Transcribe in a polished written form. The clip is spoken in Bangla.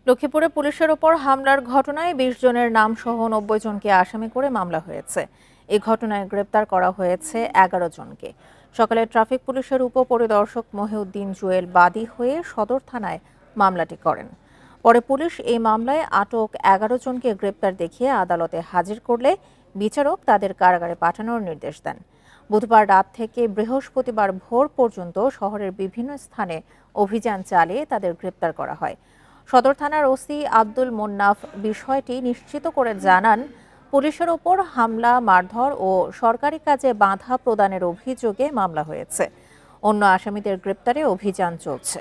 লক্ষ্মীপুরে পুলিশের ওপর হামলার ঘটনায় ২০ জনের নাম সহ ৯০ জনকে আসামি করে মামলা হয়েছে। এই ঘটনায় গ্রেপ্তার করা হয়েছে ১১ জনকে। সকালে ট্রাফিক পুলিশের উপপরিদর্শক মহিউদ্দিন জুয়েল বাদী হয়ে সদর থানায় মামলাটি করেন। পরে পুলিশ এই মামলায় আটক ১১ জনকে গ্রেপ্তার দেখিয়ে আদালতে হাজির করলে বিচারক তাদের কারাগারে পাঠানোর নির্দেশ দেন। বুধবার রাত থেকে বৃহস্পতিবার ভোর পর্যন্ত শহরের বিভিন্ন স্থানে অভিযান চালিয়ে তাদের গ্রেপ্তার করা হয়। সদর থানার ওসি আব্দুল মোন্নাফ বিষয়টি নিশ্চিত করে জানান, পুলিশের ওপর হামলা, মারধর ও সরকারি কাজে বাধা প্রদানের অভিযোগে মামলা হয়েছে। অন্য আসামিদের গ্রেপ্তারে অভিযান চলছে।